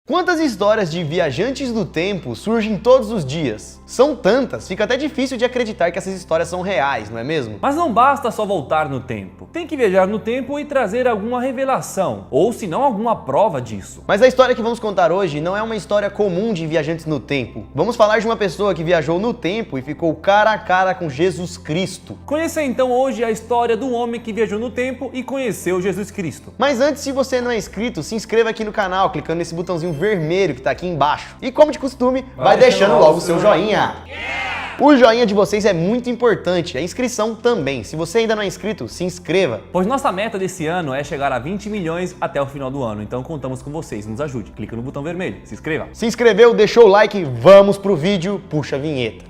Quantas histórias de viajantes do tempo surgem todos os dias? São tantas, fica até difícil de acreditar que essas histórias são reais, não é mesmo? Mas não basta só voltar no tempo. Tem que viajar no tempo e trazer alguma revelação, ou se não alguma prova disso. Mas a história que vamos contar hoje não é uma história comum de viajantes no tempo. Vamos falar de uma pessoa que viajou no tempo e ficou cara a cara com Jesus Cristo. Conheça então hoje a história do homem que viajou no tempo e conheceu Jesus Cristo. Mas antes, se você não é inscrito, se inscreva aqui no canal, clicando nesse botãozinho vermelho que tá aqui embaixo. E como de costume, vai deixando logo o seu joinha. O joinha de vocês é muito importante, a inscrição também. Se você ainda não é inscrito, se inscreva. Pois nossa meta desse ano é chegar a 20 milhões até o final do ano, então contamos com vocês, nos ajude. Clica no botão vermelho, se inscreva. Se inscreveu, deixou o like, vamos pro vídeo, puxa a vinheta.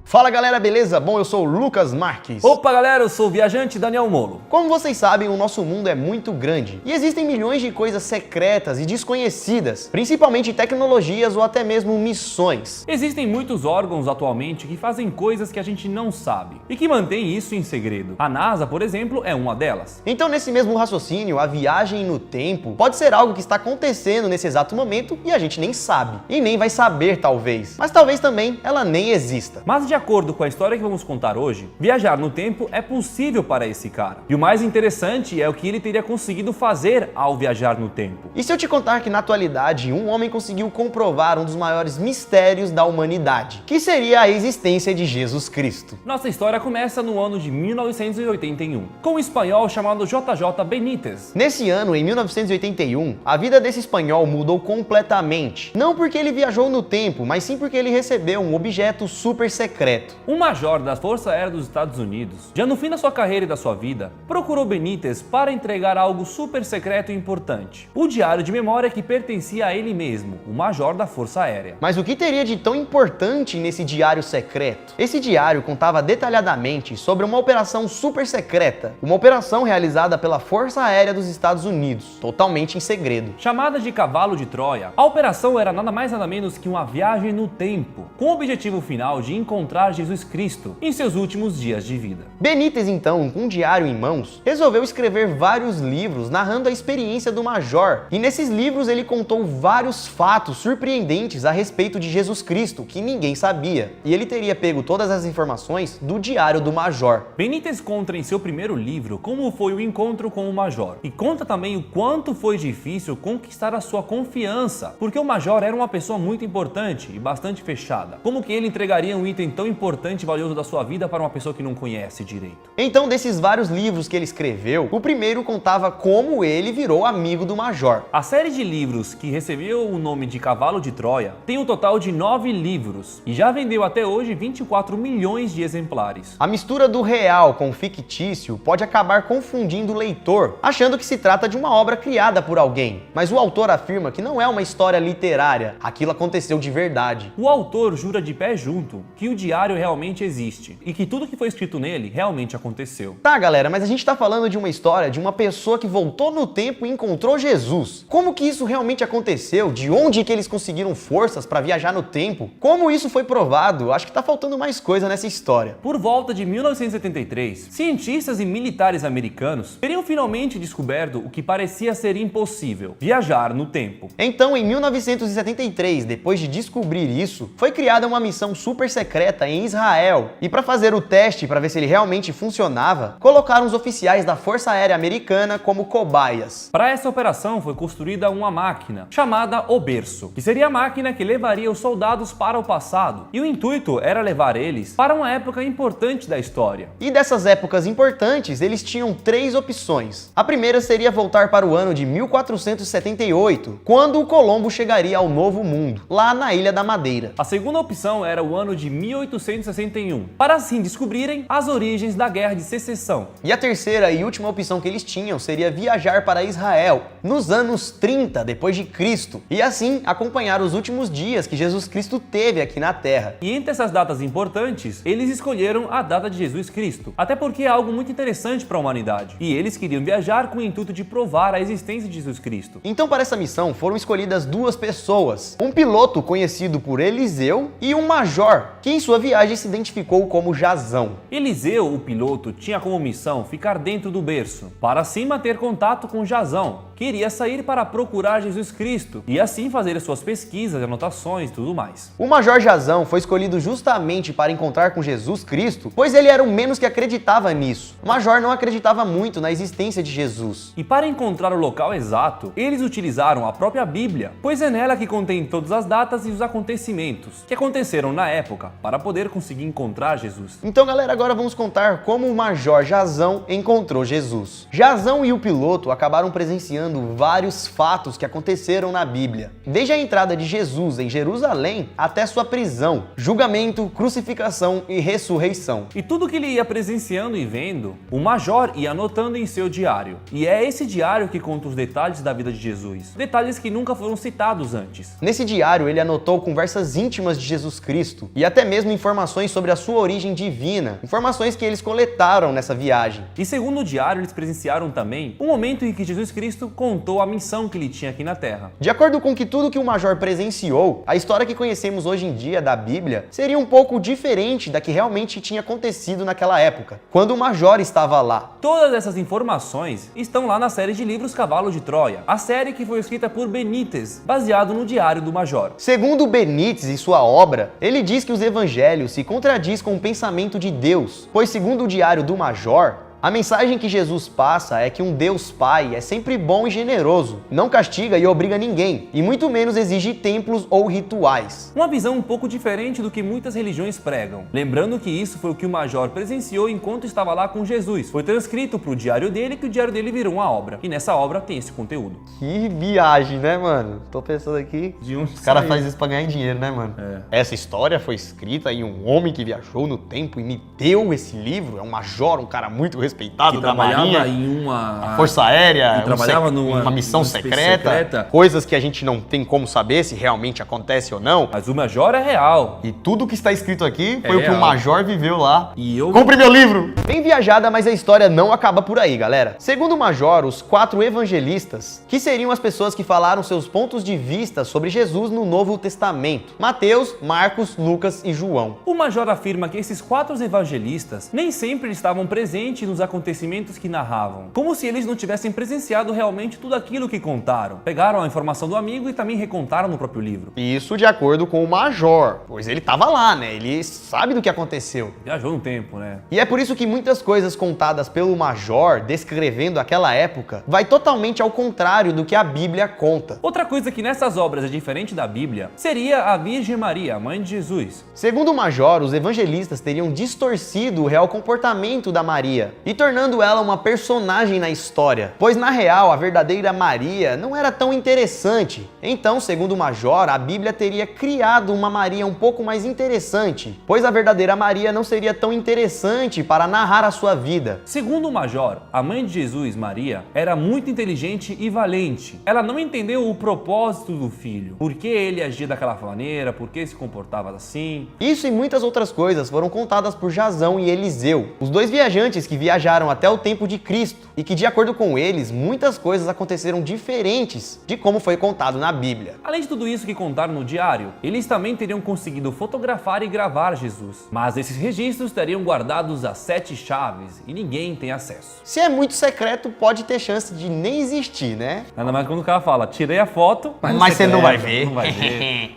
Fala galera, beleza? Bom, eu sou o Lucas Marques. Opa galera, eu sou o viajante Daniel Molo. Como vocês sabem, o nosso mundo é muito grande e existem milhões de coisas secretas e desconhecidas, principalmente tecnologias ou até mesmo missões. Existem muitos órgãos atualmente que fazem coisas que a gente não sabe e que mantêm isso em segredo. A NASA, por exemplo, é uma delas. Então, nesse mesmo raciocínio, a viagem no tempo pode ser algo que está acontecendo nesse exato momento e a gente nem sabe. E nem vai saber, talvez. Mas talvez também ela nem exista. Mas de acordo com a história que vamos contar hoje, viajar no tempo é possível para esse cara. E o mais interessante é o que ele teria conseguido fazer ao viajar no tempo. E se eu te contar que na atualidade um homem conseguiu comprovar um dos maiores mistérios da humanidade, que seria a existência de Jesus Cristo? Nossa história começa no ano de 1981, com um espanhol chamado JJ Benítez. Nesse ano, em 1981, a vida desse espanhol mudou completamente. Não porque ele viajou no tempo, mas sim porque ele recebeu um objeto super secreto. Um major da Força Aérea dos Estados Unidos, já no fim da sua carreira e da sua vida, procurou Benítez para entregar algo super secreto e importante: o diário de memória que pertencia a ele mesmo, o major da Força Aérea. Mas o que teria de tão importante nesse diário secreto? Esse diário contava detalhadamente sobre uma operação super secreta, uma operação realizada pela Força Aérea dos Estados Unidos, totalmente em segredo. Chamada de Cavalo de Troia, a operação era nada mais nada menos que uma viagem no tempo, com o objetivo final de encontrar Jesus Cristo em seus últimos dias de vida. Benítez, então, com um diário em mãos, resolveu escrever vários livros narrando a experiência do Major. E nesses livros ele contou vários fatos surpreendentes a respeito de Jesus Cristo que ninguém sabia. E ele teria pego todas as informações do diário do Major. Benítez conta em seu primeiro livro como foi o encontro com o Major. E conta também o quanto foi difícil conquistar a sua confiança, porque o Major era uma pessoa muito importante e bastante fechada. Como que ele entregaria um item tão importante e valioso da sua vida para uma pessoa que não conhece direito? Então, desses vários livros que ele escreveu, o primeiro contava como ele virou amigo do Major. A série de livros que recebeu o nome de Cavalo de Troia tem um total de 9 livros e já vendeu até hoje 24 milhões de exemplares. A mistura do real com o fictício pode acabar confundindo o leitor, achando que se trata de uma obra criada por alguém. Mas o autor afirma que não é uma história literária, aquilo aconteceu de verdade. O autor jura de pé junto que o diário realmente existe e que tudo que foi escrito nele realmente aconteceu. Tá, galera, mas a gente tá falando de uma história de uma pessoa que voltou no tempo e encontrou Jesus. Como que isso realmente aconteceu? De onde que eles conseguiram forças para viajar no tempo? Como isso foi provado? Acho que tá faltando mais coisa nessa história. Por volta de 1973, cientistas e militares americanos teriam finalmente descoberto o que parecia ser impossível: viajar no tempo. Então, em 1973, depois de descobrir isso, foi criada uma missão super secreta em Israel. E para fazer o teste para ver se ele realmente funcionava, colocaram os oficiais da Força Aérea Americana como cobaias. Para essa operação foi construída uma máquina chamada O Berço, que seria a máquina que levaria os soldados para o passado. E o intuito era levar eles para uma época importante da história. E dessas épocas importantes, eles tinham 3 opções. A primeira seria voltar para o ano de 1478, quando o Colombo chegaria ao Novo Mundo, lá na Ilha da Madeira. A segunda opção era o ano de 1861, para assim descobrirem as origens da Guerra de Secessão. E a terceira e última opção que eles tinham seria viajar para Israel, nos anos 30 depois de Cristo, e assim acompanhar os últimos dias que Jesus Cristo teve aqui na Terra. E entre essas datas importantes, eles escolheram a data de Jesus Cristo, até porque é algo muito interessante para a humanidade, e eles queriam viajar com o intuito de provar a existência de Jesus Cristo. Então, para essa missão foram escolhidas 2 pessoas, um piloto conhecido por Eliseu e um major, que em sua viagem se identificou como Jasão. Eliseu, o piloto, tinha como missão ficar dentro do berço, para assim manter contato com Jasão, que iria sair para procurar Jesus Cristo e assim fazer suas pesquisas, anotações e tudo mais. O Major Jasão foi escolhido justamente para encontrar com Jesus Cristo, pois ele era o menos que acreditava nisso. O Major não acreditava muito na existência de Jesus. E para encontrar o local exato, eles utilizaram a própria Bíblia, pois é nela que contém todas as datas e os acontecimentos que aconteceram na época, para poder conseguir encontrar Jesus. Então, galera, agora vamos contar como o Major Jasão encontrou Jesus. Jasão e o piloto acabaram presenciando vários fatos que aconteceram na Bíblia, desde a entrada de Jesus em Jerusalém até sua prisão, julgamento, crucificação e ressurreição. E tudo que ele ia presenciando e vendo, o Major ia anotando em seu diário. E é esse diário que conta os detalhes da vida de Jesus, detalhes que nunca foram citados antes. Nesse diário, ele anotou conversas íntimas de Jesus Cristo e até mesmo informações sobre a sua origem divina, informações que eles coletaram nessa viagem. E segundo o diário, eles presenciaram também o momento em que Jesus Cristo contou a missão que ele tinha aqui na Terra. De acordo com que tudo que o Major presenciou, a história que conhecemos hoje em dia da Bíblia seria um pouco diferente da que realmente tinha acontecido naquela época, quando o Major estava lá. Todas essas informações estão lá na série de livros Cavalo de Troia, a série que foi escrita por Benítez, baseado no diário do Major. Segundo Benítez e sua obra, ele diz que os evangelhos se contradiz com o pensamento de Deus, pois segundo o diário do Major, a mensagem que Jesus passa é que um Deus Pai é sempre bom e generoso, não castiga e obriga ninguém, e muito menos exige templos ou rituais. Uma visão um pouco diferente do que muitas religiões pregam. Lembrando que isso foi o que o Major presenciou enquanto estava lá com Jesus. Foi transcrito para o diário dele, que o diário dele virou uma obra. E nessa obra tem esse conteúdo. Que viagem, né, mano? Tô pensando aqui. De onde Os caras fazem isso pra ganhar dinheiro, né, mano? É. Essa história foi escrita em um homem que viajou no tempo e me deu esse livro. É um major, um cara muito respeitado Que da Marinha, trabalhava em uma Força Aérea, trabalhava uma missão secreta, coisas que a gente não tem como saber se realmente acontece ou não. Mas o Major é real. E tudo que está escrito aqui foi o que real. o Major viveu lá. E eu... Compre meu livro! Bem viajada, mas a história não acaba por aí, galera. Segundo o Major, os 4 evangelistas, que seriam as pessoas que falaram seus pontos de vista sobre Jesus no Novo Testamento: Mateus, Marcos, Lucas e João. O Major afirma que esses 4 evangelistas nem sempre estavam presentes nos acontecimentos que narravam, como se eles não tivessem presenciado realmente tudo aquilo que contaram. Pegaram a informação do amigo e também recontaram no próprio livro. Isso de acordo com o Major, pois ele estava lá, né? Ele sabe do que aconteceu. Viajou no tempo, né? E é por isso que muitas coisas contadas pelo Major, descrevendo aquela época, vai totalmente ao contrário do que a Bíblia conta. Outra coisa que nessas obras é diferente da Bíblia seria a Virgem Maria, a mãe de Jesus. Segundo o Major, os evangelistas teriam distorcido o real comportamento da Maria e tornando ela uma personagem na história, pois na real a verdadeira Maria não era tão interessante. Então, segundo o Major, a Bíblia teria criado uma Maria um pouco mais interessante, pois a verdadeira Maria não seria tão interessante para narrar a sua vida. Segundo o Major, a mãe de Jesus, Maria, era muito inteligente e valente. Ela não entendeu o propósito do filho, por que ele agia daquela maneira, por que se comportava assim. Isso e muitas outras coisas foram contadas por Jasão e Eliseu, os 2 viajantes que viajaram até o tempo de Cristo, e que de acordo com eles, muitas coisas aconteceram diferentes de como foi contado na Bíblia. Além de tudo isso que contaram no diário, eles também teriam conseguido fotografar e gravar Jesus. Mas esses registros estariam guardados a 7 chaves e ninguém tem acesso. Se é muito secreto, pode ter chance de nem existir, né? Ainda mais quando o cara fala, tirei a foto, mas você não vai ver. Não vai ver.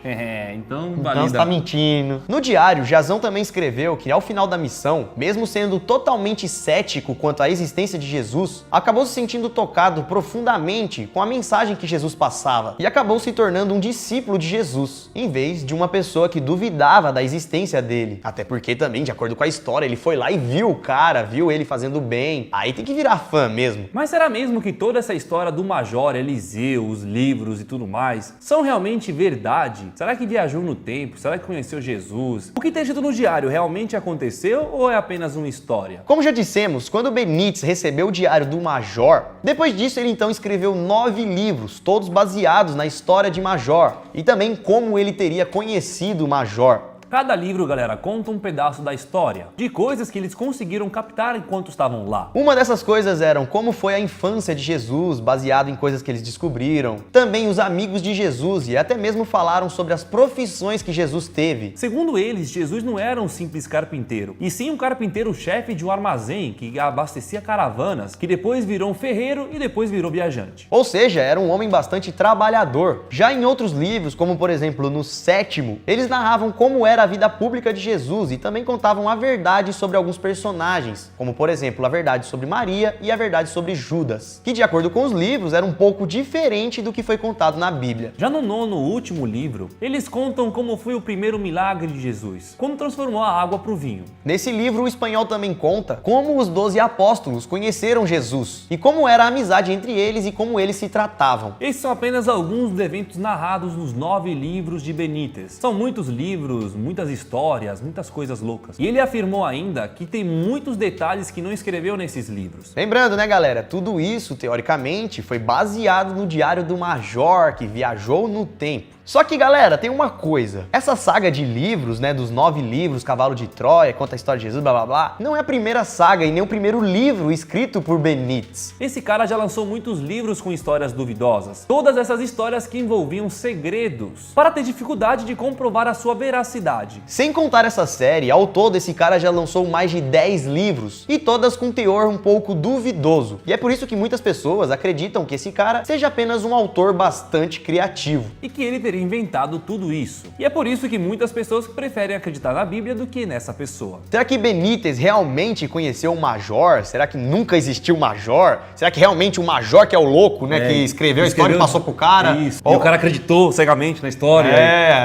Então Então valida. você tá mentindo. No diário, Jasão também escreveu que ao final da missão, mesmo sendo totalmente cético quanto à existência de Jesus, acabou se sentindo tocado profundamente com a mensagem que Jesus passava e acabou se tornando um discípulo de Jesus, em vez de uma pessoa que duvidava da existência dele. Até porque também, de acordo com a história, ele foi lá e viu o cara, viu ele fazendo bem. Aí tem que virar fã mesmo. Mas será mesmo que toda essa história do Major, Eliseu, os livros e tudo mais, são realmente verdade? Será que viajou no tempo? Será que conheceu Jesus? O que tem escrito no diário realmente aconteceu ou é apenas uma história? Como já dissemos, quando Benítez recebeu o diário do Major, depois disso ele então escreveu 9 livros, todos baseados na história de Major e também como ele teria conhecido o Major. Cada livro, galera, conta um pedaço da história, de coisas que eles conseguiram captar enquanto estavam lá. Uma dessas coisas eram como foi a infância de Jesus, baseado em coisas que eles descobriram. Também os amigos de Jesus e até mesmo falaram sobre as profissões que Jesus teve. Segundo eles, Jesus não era um simples carpinteiro, e sim um carpinteiro-chefe de um armazém que abastecia caravanas, que depois virou um ferreiro e depois virou viajante. Ou seja, era um homem bastante trabalhador. Já em outros livros, como por exemplo no 7º, eles narravam como era a vida pública de Jesus e também contavam a verdade sobre alguns personagens, como por exemplo a verdade sobre Maria e a verdade sobre Judas, que de acordo com os livros era um pouco diferente do que foi contado na Bíblia. Já no 9º, último livro, eles contam como foi o primeiro milagre de Jesus, como transformou a água para o vinho. Nesse livro, o espanhol também conta como os 12 apóstolos conheceram Jesus e como era a amizade entre eles e como eles se tratavam. Esses são apenas alguns dos eventos narrados nos 9 livros de Benítez. São muitos livros, muitas histórias, muitas coisas loucas. E ele afirmou ainda que tem muitos detalhes que não escreveu nesses livros. Lembrando, né, galera, tudo isso, teoricamente, foi baseado no diário do Major, que viajou no tempo. Só que, galera, tem uma coisa. Essa saga de livros, né, dos 9 livros, Cavalo de Troia, conta a história de Jesus, blá blá blá, não é a primeira saga e nem o primeiro livro escrito por Benítez. Esse cara já lançou muitos livros com histórias duvidosas. Todas essas histórias que envolviam segredos, para ter dificuldade de comprovar a sua veracidade. Sem contar essa série, ao todo esse cara já lançou mais de 10 livros, e todas com teor um pouco duvidoso. E é por isso que muitas pessoas acreditam que esse cara seja apenas um autor bastante criativo. E que ele teria inventado tudo isso. E é por isso que muitas pessoas preferem acreditar na Bíblia do que nessa pessoa. Será que Benítez realmente conheceu o Major? Será que nunca existiu o Major? Será que realmente o Major que é o louco, né, que escreveu a história e passou pro cara? Isso. E o cara acreditou cegamente na história.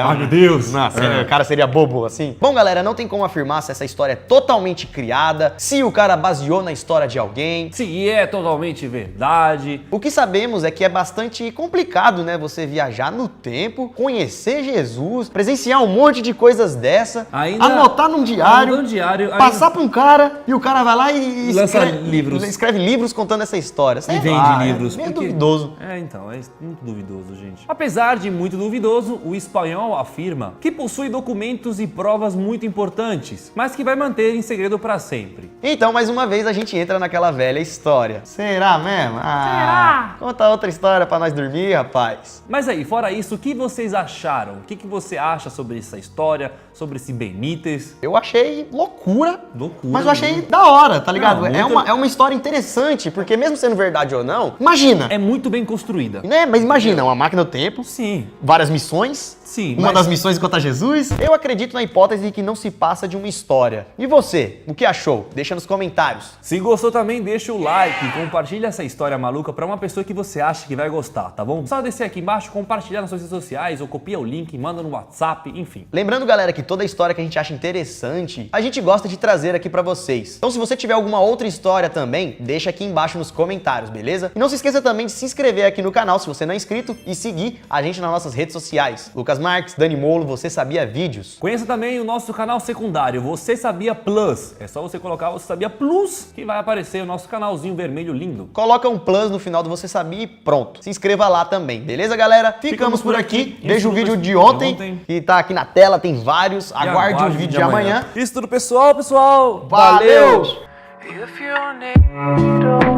Ai meu Deus. O cara seria bobo assim? Bom, galera, não tem como afirmar se essa história é totalmente criada, se o cara baseou na história de alguém. Se é totalmente verdade. O que sabemos é que é bastante complicado, né, você viajar no tempo, conhecer Jesus, presenciar um monte de coisas dessa, anotar num diário, passar pra um cara e o cara vai lá e lança livros. Escreve livros contando essa história. E vende livros. É meio duvidoso. Então, é muito duvidoso, gente. Apesar de muito duvidoso, o espanhol afirma que possui documentos e provas muito importantes, mas que vai manter em segredo para sempre. Então, mais uma vez, a gente entra naquela velha história. Será mesmo? Será? Conta outra história pra nós dormir, rapaz. Mas aí, fora isso, o que vocês acharam? O que você acha sobre essa história, sobre esse Benítez? Eu achei loucura, mas eu achei da hora, tá ligado? É uma história interessante, porque mesmo sendo verdade ou não, imagina. É muito bem construída. Né? Mas imagina, uma máquina do tempo, sim, várias missões, sim, uma das missões encontra Jesus. Eu acredito na hipótese de que não se passa de uma história. E você, o que achou? Deixa nos comentários. Se gostou também, deixa o like, compartilha essa história maluca pra uma pessoa que você acha que vai gostar, tá bom? Só descer aqui embaixo, compartilhar nas suas redes sociais, ou copia o link, manda no WhatsApp, enfim. Lembrando, galera, que toda história que a gente acha interessante, a gente gosta de trazer aqui pra vocês. Então, se você tiver alguma outra história também, deixa aqui embaixo nos comentários, beleza? E não se esqueça também de se inscrever aqui no canal, se você não é inscrito, e seguir a gente nas nossas redes sociais. Lucas Marques, Dani Molo, Você Sabia Vídeos. Conheça também o nosso canal secundário, Você Sabia Plus. É só você colocar Você Sabia Plus que vai aparecer o nosso canalzinho vermelho lindo. Coloca um plus no final do Você Sabia e pronto. Se inscreva lá também, beleza, galera? Ficamos por aqui. Veja o vídeo de ontem, que tá aqui na tela, tem vários. Aguarde o vídeo de amanhã. Isso tudo, pessoal. Valeu! If you need